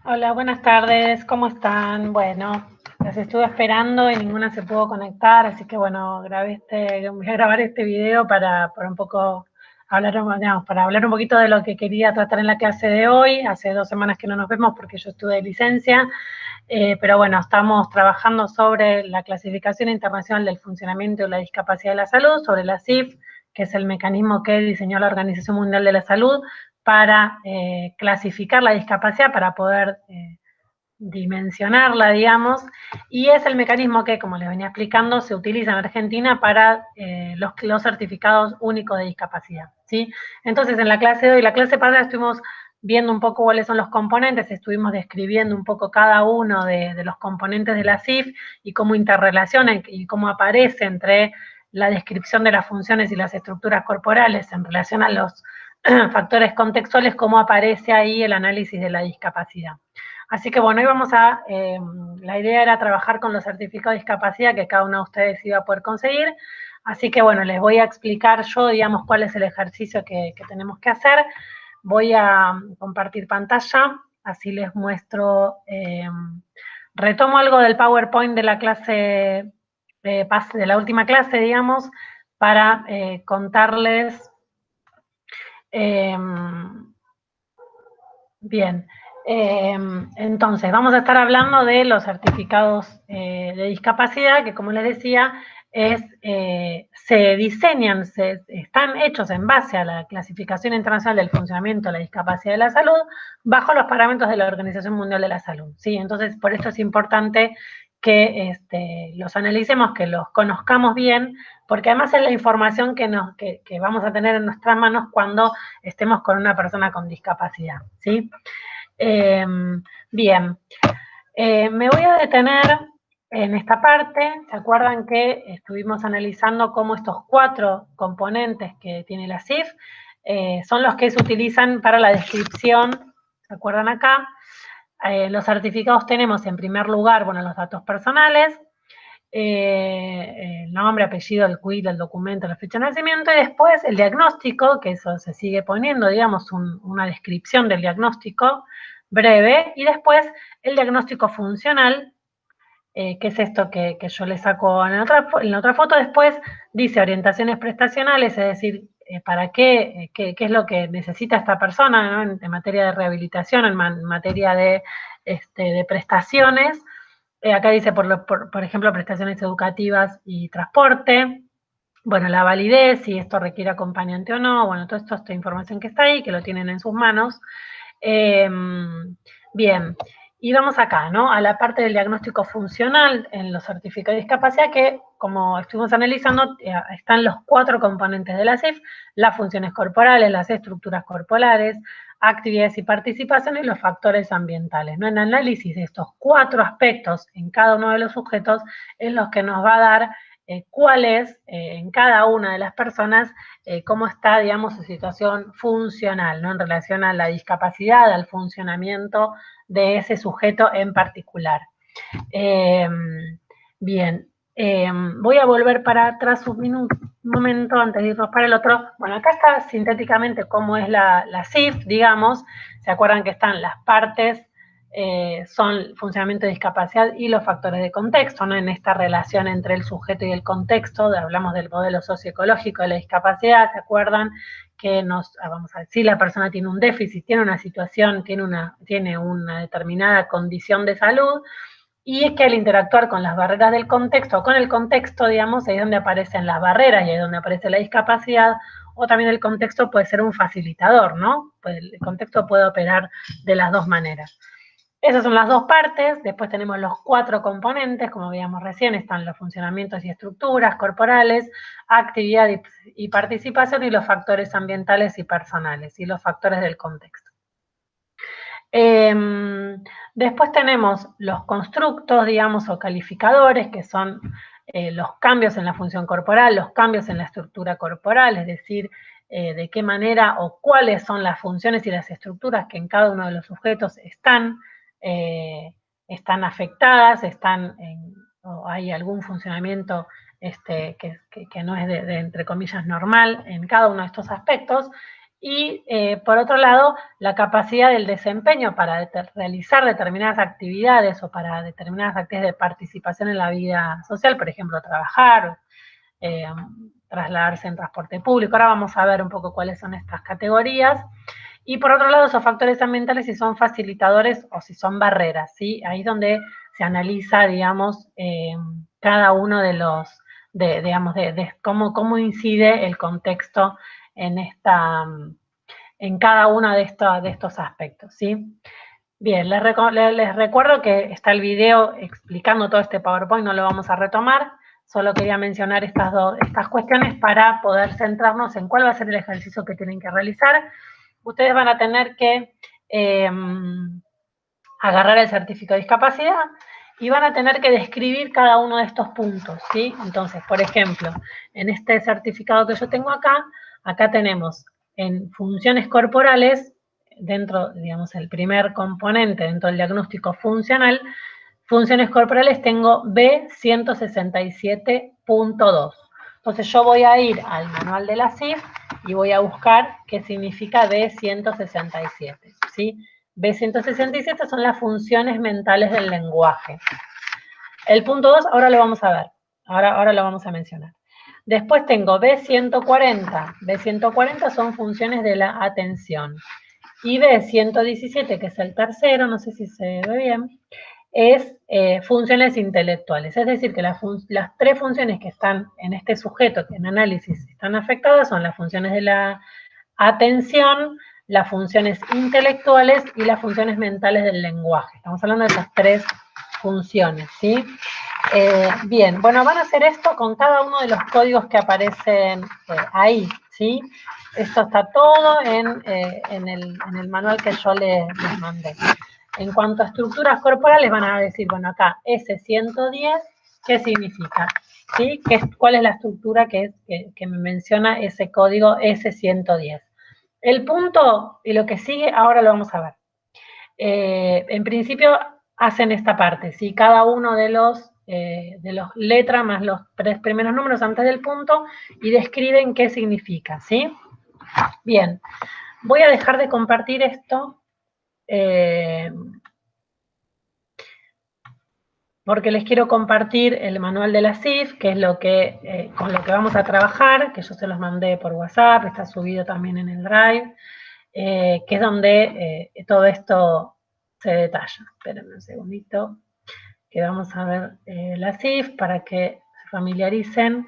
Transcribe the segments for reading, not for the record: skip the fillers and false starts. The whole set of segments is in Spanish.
Hola, buenas tardes, ¿cómo están? Bueno, las estuve esperando y ninguna se pudo conectar, así que bueno, voy a grabar este video para un poco hablar, digamos, para hablar un poquito de lo que quería tratar en la clase de hoy. Hace 2 semanas que no nos vemos porque yo estuve de licencia, pero bueno, estamos trabajando sobre la clasificación internacional del funcionamiento y la discapacidad de la salud, sobre la CIF, que es el mecanismo que diseñó la Organización Mundial de la Salud para clasificar la discapacidad, para poder dimensionarla, digamos, y es el mecanismo que, como les venía explicando, se utiliza en Argentina para los certificados únicos de discapacidad, ¿sí? Entonces, en la clase de hoy, la clase pasada estuvimos viendo un poco cuáles son los componentes, estuvimos describiendo un poco cada uno de los componentes de la CIF y cómo interrelacionan y cómo aparece entre la descripción de las funciones y las estructuras corporales en relación a los factores contextuales, cómo aparece ahí el análisis de la discapacidad. Así que bueno, hoy la idea era trabajar con los certificados de discapacidad que cada uno de ustedes iba a poder conseguir. Así que bueno, les voy a explicar yo, digamos, cuál es el ejercicio que tenemos que hacer. Voy a compartir pantalla, así les muestro, retomo algo del PowerPoint de la clase, de la última clase, digamos, para contarles, bien, entonces vamos a estar hablando de los certificados de discapacidad, que como les decía, se diseñan, están hechos en base a la clasificación internacional del funcionamiento de la discapacidad de la salud, bajo los parámetros de la Organización Mundial de la Salud, ¿sí? Entonces, por esto es importante que los analicemos, que los conozcamos bien, porque además es la información que vamos a tener en nuestras manos cuando estemos con una persona con discapacidad, ¿sí? Bien, me voy a detener en esta parte. ¿Se acuerdan que estuvimos analizando cómo estos 4 componentes que tiene la CIF son los que se utilizan para la descripción? ¿Se acuerdan acá? Los certificados tenemos en primer lugar, bueno, los datos personales, el nombre, apellido, el CUID, el documento, la fecha de nacimiento, y después el diagnóstico, que eso se sigue poniendo, digamos, una descripción del diagnóstico breve, y después el diagnóstico funcional, que es esto que yo le saco en la otra foto. Después dice orientaciones prestacionales, es decir, para qué es lo que necesita esta persona, ¿no? En materia de rehabilitación, en materia de prestaciones. Acá dice, por ejemplo, prestaciones educativas y transporte. Bueno, la validez, si esto requiere acompañante o no. Bueno, todo esto, esta información que está ahí, que lo tienen en sus manos. Bien, y vamos acá, ¿no? A la parte del diagnóstico funcional en los certificados de discapacidad, que como estuvimos analizando, están los 4 componentes de la CIF: las funciones corporales, las estructuras corporales, actividades y participación, y los factores ambientales, ¿no? En análisis de estos 4 aspectos en cada uno de los sujetos es los que nos va a dar cuál es en cada una de las personas cómo está, digamos, su situación funcional, ¿no? En relación a la discapacidad, al funcionamiento de ese sujeto en particular. Bien, voy a volver para atrás un momento antes de irnos para el otro. Bueno, acá está sintéticamente cómo es la CIF, digamos. ¿Se acuerdan que están las partes? Son funcionamiento de discapacidad y los factores de contexto, ¿no? En esta relación entre el sujeto y el contexto, hablamos del modelo socioecológico de la discapacidad. ¿Se acuerdan que vamos a ver, si la persona tiene un déficit, tiene una situación, tiene una determinada condición de salud, y es que al interactuar con las barreras del contexto, o con el contexto, digamos, ahí es donde aparecen las barreras y ahí es donde aparece la discapacidad, o también el contexto puede ser un facilitador, ¿no? Pues el contexto puede operar de las dos maneras. Esas son las dos partes. Después tenemos los 4 componentes, como veíamos recién, están los funcionamientos y estructuras corporales, actividad y participación, y los factores ambientales y personales, y los factores del contexto. Después tenemos los constructos, digamos, o calificadores, que son los cambios en la función corporal, los cambios en la estructura corporal, es decir, de qué manera o cuáles son las funciones y las estructuras que en cada uno de los sujetos están afectadas, o hay algún funcionamiento que no es entre comillas, normal en cada uno de estos aspectos. Y, por otro lado, la capacidad del desempeño para realizar determinadas actividades o para determinadas actividades de participación en la vida social, por ejemplo, trabajar, trasladarse en transporte público. Ahora vamos a ver un poco cuáles son estas categorías. Y por otro lado, esos factores ambientales, si son facilitadores o si son barreras, ¿sí? Ahí es donde se analiza, digamos, cada uno de los, de cómo incide el contexto en cada uno de estos aspectos, ¿sí? Bien, les recuerdo que está el video explicando todo este PowerPoint, no lo vamos a retomar, solo quería mencionar estas cuestiones para poder centrarnos en cuál va a ser el ejercicio que tienen que realizar. Ustedes van a tener que agarrar el certificado de discapacidad y van a tener que describir cada uno de estos puntos, ¿sí? Entonces, por ejemplo, en este certificado que yo tengo acá tenemos en funciones corporales, dentro, digamos, el primer componente dentro del diagnóstico funcional, funciones corporales tengo B167.2. Entonces yo voy a ir al manual de la CIF y voy a buscar qué significa B167, ¿sí? B167 son las funciones mentales del lenguaje. El punto 2 ahora lo vamos a ver, ahora lo vamos a mencionar. Después tengo B140. B140 son funciones de la atención. Y B117, que es el tercero, no sé si se ve bien, es funciones intelectuales. Es decir, que las tres funciones que están en este sujeto, que en análisis están afectadas, son las funciones de la atención, las funciones intelectuales y las funciones mentales del lenguaje. Estamos hablando de esas tres funciones, ¿sí? Bien, bueno, van a hacer esto con cada uno de los códigos que aparecen ahí, ¿sí? Esto está todo en el manual que yo les mandé. En cuanto a estructuras corporales, van a decir, bueno, acá S110, ¿qué significa? ¿Sí? ¿Cuál es la estructura que me menciona ese código S110? El punto y lo que sigue, ahora lo vamos a ver. En principio, hacen esta parte, ¿sí? Cada uno de los letras más los tres primeros números antes del punto y describen qué significa, ¿sí? Bien, voy a dejar de compartir esto porque les quiero compartir el manual de la CIF, que es con lo que vamos a trabajar, que yo se los mandé por WhatsApp, está subido también en el Drive, que es donde todo esto se detalla. Espérenme un segundito, que vamos a ver la CIF para que se familiaricen.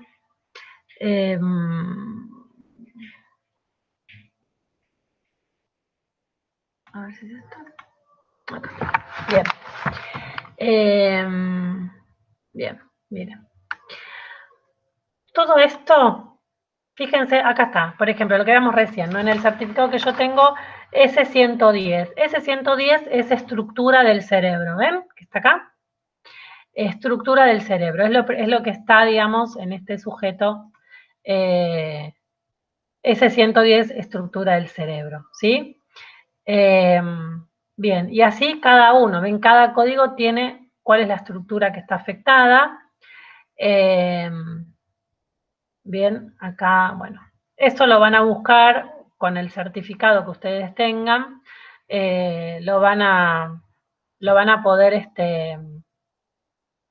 A ver si es esto. Acá está. Bien. Bien, miren. Todo esto, fíjense, acá está, por ejemplo, lo que vimos recién, ¿no? En el certificado que yo tengo, S110. S110 es estructura del cerebro, ¿ven? Que está acá. Estructura del cerebro, es lo que está, digamos, en este sujeto, S110, estructura del cerebro, ¿sí? Bien, y así cada uno, ven, cada código tiene cuál es la estructura que está afectada. Bien, acá, bueno, esto lo van a buscar con el certificado que ustedes tengan, lo van a poder,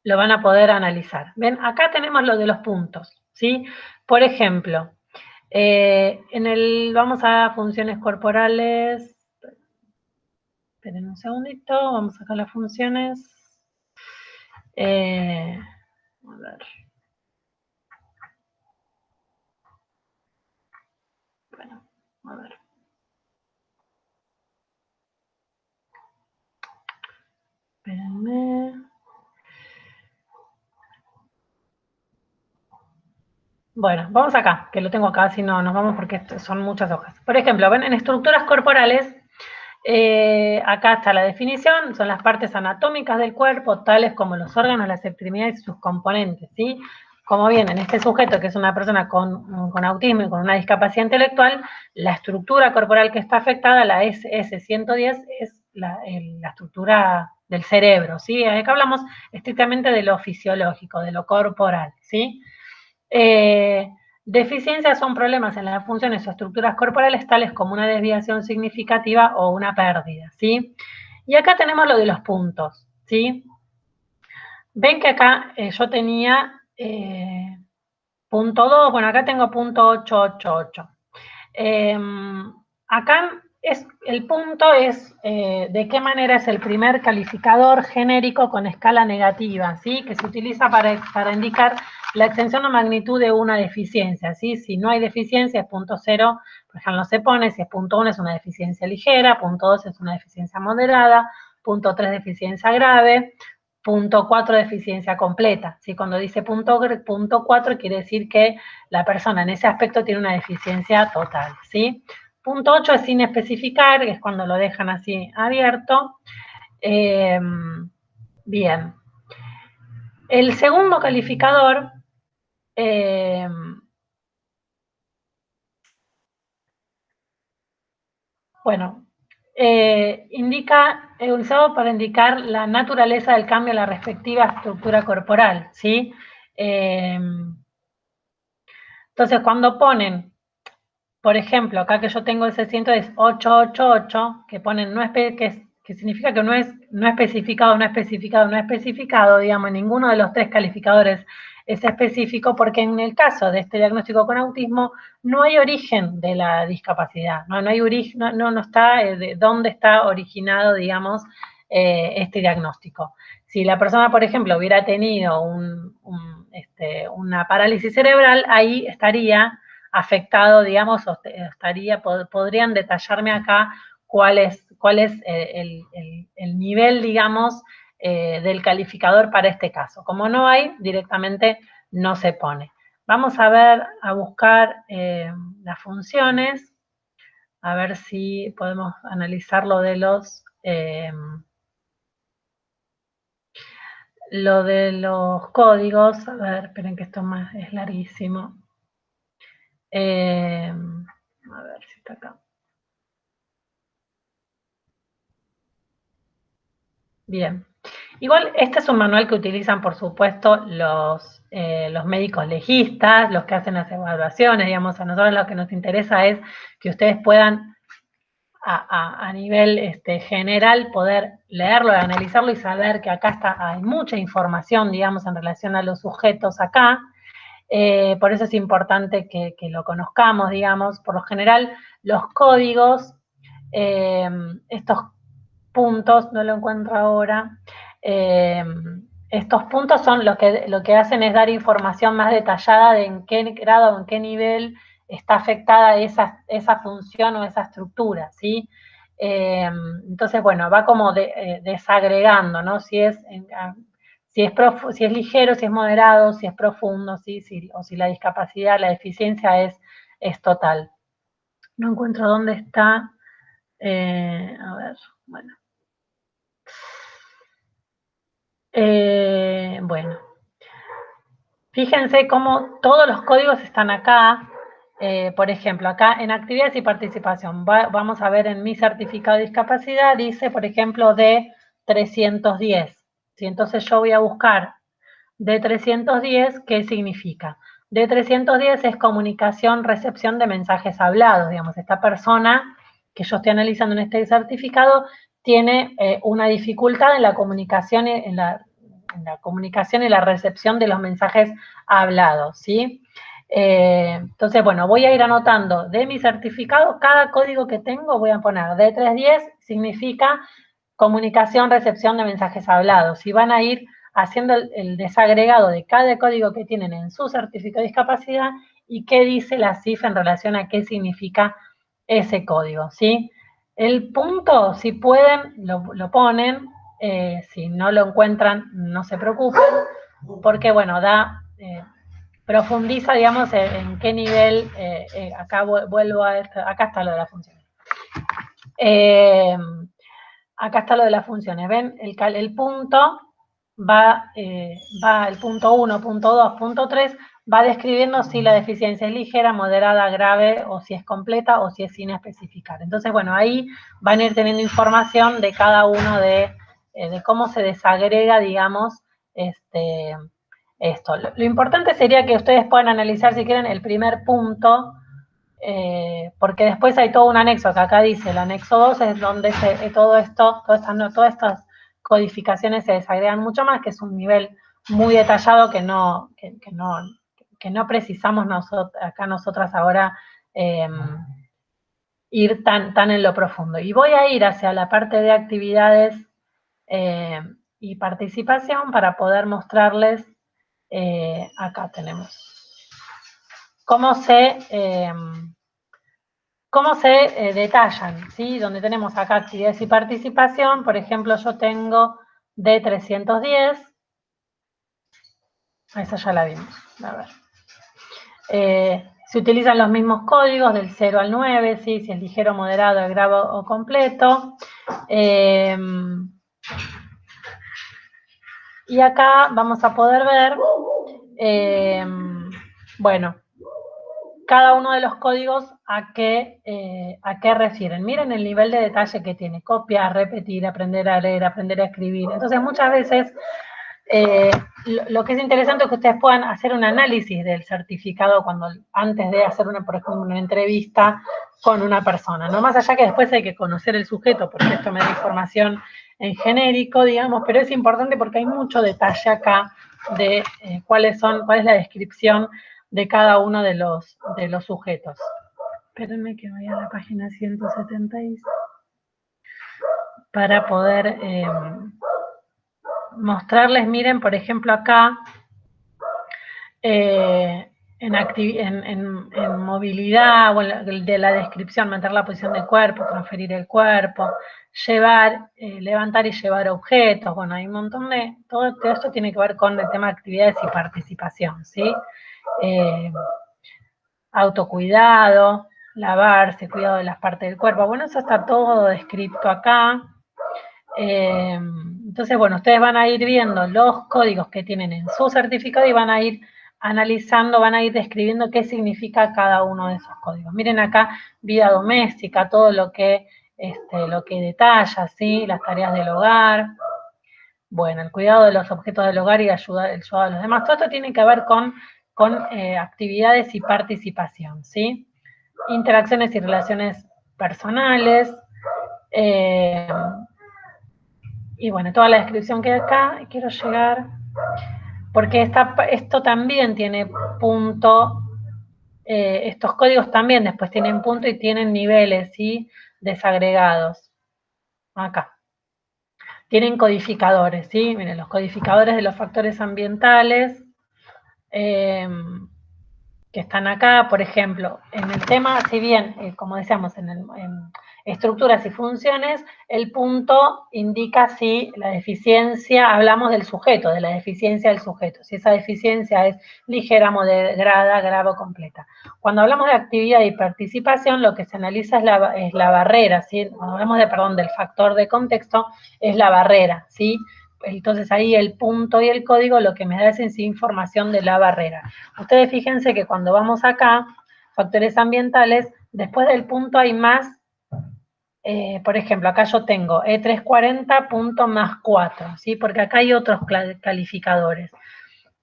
lo van a poder analizar. Ven, acá tenemos lo de los puntos, ¿sí? Por ejemplo, vamos a funciones corporales. Esperen un segundito, vamos a sacar las funciones. A ver. Bueno, a ver. Espérenme. Bueno, vamos acá, que lo tengo acá, si no nos vamos porque son muchas hojas. Por ejemplo, ven, en estructuras corporales, acá está la definición, son las partes anatómicas del cuerpo, tales como los órganos, las extremidades y sus componentes, ¿sí? Como bien, en este sujeto, que es una persona con autismo y con una discapacidad intelectual, la estructura corporal que está afectada, la S110, es la estructura del cerebro, ¿sí? Acá hablamos estrictamente de lo fisiológico, de lo corporal, ¿sí? Deficiencias son problemas en las funciones o estructuras corporales tales como una desviación significativa o una pérdida, ¿sí? Y acá tenemos lo de los puntos, ¿sí? Ven que acá yo tenía punto 2, bueno, acá tengo punto 888. Acá el punto es de qué manera es el primer calificador genérico con escala negativa, ¿sí? Que se utiliza para indicar la extensión o magnitud de una deficiencia, ¿sí? Si no hay deficiencia es punto 0, por ejemplo, no se pone, si es punto 1 es una deficiencia ligera, punto 2 es una deficiencia moderada, punto 3 deficiencia grave, punto 4 deficiencia completa, ¿sí? Cuando dice punto 4 quiere decir que la persona en ese aspecto tiene una deficiencia total, ¿sí? Punto 8 es sin especificar, que es cuando lo dejan así abierto. Bien. El segundo calificador, bueno, indica, usado para indicar la naturaleza del cambio en la respectiva estructura corporal, ¿sí? Entonces, cuando ponen, por ejemplo, acá que yo tengo ese 100 es 888, que ponen que significa que no especificado, no especificado, no especificado, digamos, ninguno de los tres calificadores es específico, porque en el caso de este diagnóstico con autismo no hay origen de la discapacidad, no hay origen, no está de dónde está originado, digamos, este diagnóstico. Si la persona, por ejemplo, hubiera tenido una parálisis cerebral, ahí estaría afectado, digamos, podrían detallarme acá cuál es el nivel, digamos, del calificador para este caso. Como no hay, directamente no se pone. Vamos a ver, a buscar las funciones, a ver si podemos analizar lo de los códigos. A ver, esperen que esto es larguísimo. A ver si está acá. Bien. Igual, este es un manual que utilizan, por supuesto, los médicos legistas, los que hacen las evaluaciones, digamos, a nosotros lo que nos interesa es que ustedes puedan, a nivel general, poder leerlo, analizarlo y saber que acá hay mucha información, digamos, en relación a los sujetos acá. Por eso es importante que lo conozcamos, digamos. Por lo general, los códigos, estos puntos, no lo encuentro ahora, estos puntos son lo que hacen es dar información más detallada de en qué grado o en qué nivel está afectada esa función o esa estructura, ¿sí? Entonces, bueno, va como desagregando, ¿no? Si es ligero, si es moderado, si es profundo, ¿sí? O si la discapacidad, la deficiencia es total. No encuentro dónde está. A ver, bueno. Bueno, fíjense cómo todos los códigos están acá. Por ejemplo, acá en actividades y participación, vamos a ver en mi certificado de discapacidad, dice, por ejemplo, de 310. ¿Sí? Entonces yo voy a buscar de 310, ¿qué significa? De 310 es comunicación, recepción de mensajes hablados, digamos, esta persona que yo estoy analizando en este certificado tiene una dificultad en la comunicación, en la comunicación y la recepción de los mensajes hablados, ¿sí? Entonces, bueno, voy a ir anotando de mi certificado, cada código que tengo voy a poner D310 significa comunicación, recepción de mensajes hablados, y van a ir haciendo el desagregado de cada código que tienen en su certificado de discapacidad y qué dice la CIF en relación a qué significa ese código, ¿sí? El punto, si pueden, lo ponen, si no lo encuentran, no se preocupen, porque, bueno, profundiza, digamos, en qué nivel, acá vuelvo a esto, acá está lo de las funciones. Acá está lo de las funciones, ¿ven? El punto va el punto 1, punto 2, punto 3, va describiendo si la deficiencia es ligera, moderada, grave, o si es completa, o si es sin especificar. Entonces, bueno, ahí van a ir teniendo información de cada uno de cómo se desagrega, digamos, esto. Lo importante sería que ustedes puedan analizar, si quieren, el primer punto, porque después hay todo un anexo, que acá dice, el anexo 2 es donde todo esto, todas estas codificaciones se desagregan mucho más, que es un nivel muy detallado que no precisamos acá nosotras ahora ir tan en lo profundo. Y voy a ir hacia la parte de actividades y participación para poder mostrarles, acá tenemos, cómo se detallan, ¿sí? Donde tenemos acá actividades y participación, por ejemplo, yo tengo D310, esa ya la vimos, a ver. Se utilizan los mismos códigos del 0 al 9, ¿sí? Si es ligero, moderado, grave o completo. Y acá vamos a poder ver, bueno, cada uno de los códigos a qué refieren. Miren el nivel de detalle que tiene: copiar, repetir, aprender a leer, aprender a escribir. Entonces, muchas veces lo que es interesante es que ustedes puedan hacer un análisis del certificado antes de hacer, por ejemplo, una entrevista con una persona, ¿no? Más allá que después hay que conocer el sujeto, porque esto me da información en genérico, digamos, pero es importante porque hay mucho detalle acá de cuál es la descripción de cada uno de los sujetos. Espérenme que voy a la página 176 para poder mostrarles. Miren, por ejemplo, acá en movilidad, o de la descripción, meter la posición del cuerpo, transferir el cuerpo, levantar y llevar objetos. Bueno, hay un montón de... Todo esto tiene que ver con el tema de actividades y participación, ¿sí? Autocuidado, lavarse, cuidado de las partes del cuerpo. Bueno, eso está todo descrito acá. Entonces, bueno, ustedes van a ir viendo los códigos que tienen en su certificado y van a ir analizando, van a ir describiendo qué significa cada uno de esos códigos. Miren acá, vida doméstica, todo lo que detalla, ¿sí? Las tareas del hogar. Bueno, el cuidado de los objetos del hogar y el ayuda a los demás. Todo esto tiene que ver con actividades y participación, ¿sí? Interacciones y relaciones personales. Y bueno, toda la descripción que hay acá. Quiero llegar, porque esto también tiene punto. Estos códigos también después tienen punto y tienen niveles, ¿sí? Desagregados. Acá. Tienen codificadores, ¿sí? Miren, los codificadores de los factores ambientales, que están acá, por ejemplo, en el tema, si bien, como decíamos, en estructuras y funciones, el punto indica si la deficiencia, hablamos del sujeto, de la deficiencia del sujeto, si esa deficiencia es ligera, moderada, grave o completa. Cuando hablamos de actividad y participación, lo que se analiza es la barrera, ¿sí? Cuando hablamos del factor de contexto, es la barrera, ¿sí? Entonces ahí el punto y el código lo que me da es información de la barrera. Ustedes fíjense que cuando vamos acá, factores ambientales, después del punto hay más, por ejemplo, acá yo tengo E340 punto más 4, ¿sí? Porque acá hay otros calificadores.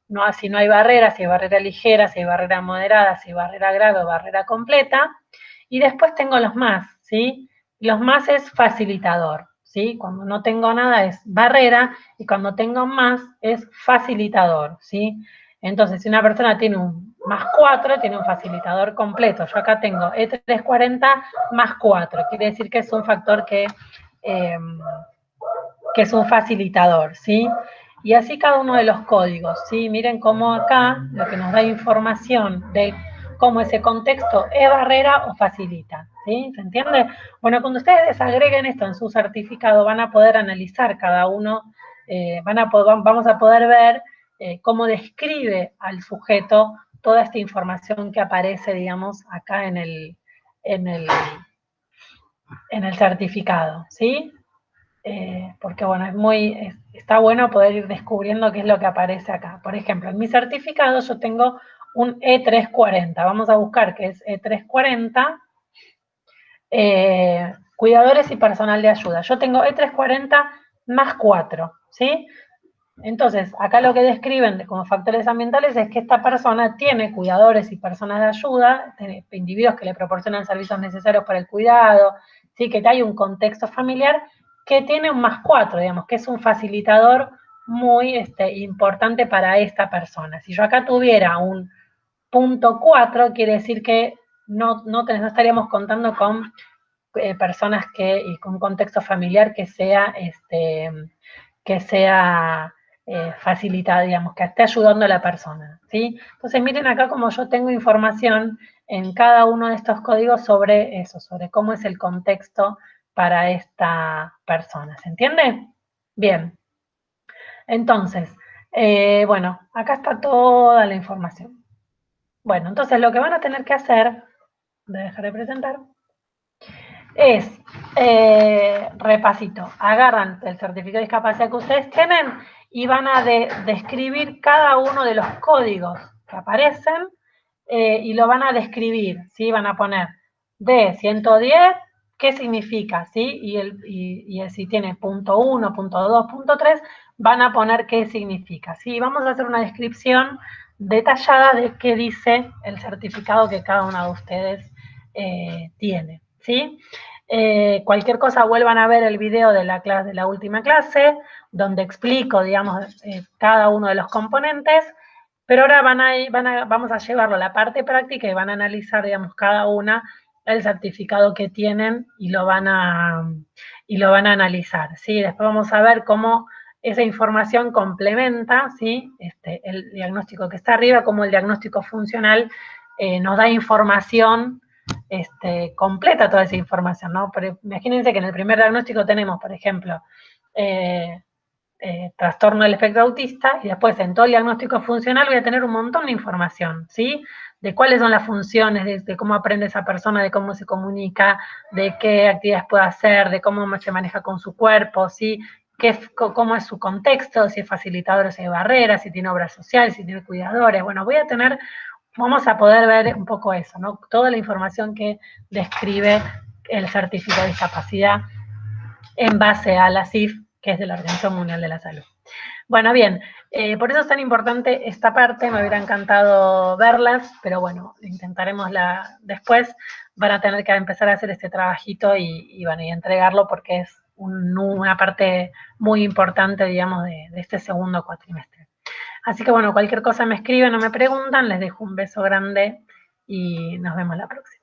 No, si no hay barreras, si hay barrera ligera, si hay barrera moderada, si hay barrera grave o barrera completa. Y después tengo los más, ¿sí? Los más es facilitador, ¿sí? Cuando no tengo nada es barrera y cuando tengo más es facilitador, ¿sí? Entonces, si una persona tiene un más 4, tiene un facilitador completo. Yo acá tengo E340 más 4, quiere decir que es un factor que es un facilitador, ¿sí? Y así cada uno de los códigos, ¿sí? Miren cómo acá lo que nos da información de cómo ese contexto es barrera o facilita, ¿sí? ¿Se entiende? Bueno, cuando ustedes desagreguen esto en su certificado van a poder analizar cada uno, vamos a poder ver cómo describe al sujeto toda esta información que aparece, digamos, acá en el certificado, ¿sí? Porque bueno, está bueno poder ir descubriendo qué es lo que aparece acá. Por ejemplo, en mi certificado yo tengo un E340. Vamos a buscar qué es E340. Cuidadores y personal de ayuda. Yo tengo E340 más 4, ¿sí? Entonces, acá lo que describen como factores ambientales es que esta persona tiene cuidadores y personas de ayuda, individuos que le proporcionan servicios necesarios para el cuidado, ¿sí? Que hay un contexto familiar que tiene un +4, digamos, que es un facilitador muy importante para esta persona. Si yo acá tuviera un +4, quiere decir que no estaríamos contando con personas y con un contexto familiar que sea facilitada, digamos, que esté ayudando a la persona, ¿sí? Entonces miren acá como yo tengo información en cada uno de estos códigos sobre eso, sobre cómo es el contexto para esta persona, ¿se entiende? Bien, entonces, bueno, acá está toda la información. Bueno, entonces lo que van a tener que hacer, voy a dejar de presentar, es, repasito, agarran el certificado de discapacidad que ustedes tienen y van a describir cada uno de los códigos que aparecen y lo van a describir, ¿sí? Van a poner D110, ¿qué significa? ¿Sí? Y si tiene .1, .2, .3, van a poner qué significa, ¿sí? Vamos a hacer una descripción detallada de qué dice el certificado que cada uno de ustedes tiene, ¿sí? Cualquier cosa vuelvan a ver el video de la última clase, donde explico, digamos, cada uno de los componentes, pero ahora vamos a llevarlo a la parte práctica y van a analizar, digamos, cada una el certificado que tienen y lo van a analizar, ¿sí? Después vamos a ver cómo esa información complementa, ¿sí? El diagnóstico que está arriba, cómo el diagnóstico funcional nos da información completa toda esa información, ¿no? Pero imagínense que en el primer diagnóstico tenemos, por ejemplo, trastorno del espectro autista y después en todo el diagnóstico funcional voy a tener un montón de información, ¿sí? De cuáles son las funciones, de cómo aprende esa persona, de cómo se comunica, de qué actividades puede hacer, de cómo se maneja con su cuerpo, ¿sí? Cómo es su contexto, si es facilitador o si hay barreras, si tiene obra social, si tiene cuidadores. Bueno, vamos a poder ver un poco eso, ¿no? Toda la información que describe el certificado de discapacidad en base a la CIF, que es de la Organización Mundial de la Salud. Bueno, bien, por eso es tan importante esta parte, me hubiera encantado verlas, pero bueno, intentaremos después, van a tener que empezar a hacer este trabajito y entregarlo porque es una parte muy importante, digamos, de este segundo cuatrimestre. Así que bueno, cualquier cosa me escriben o me preguntan, les dejo un beso grande y nos vemos la próxima.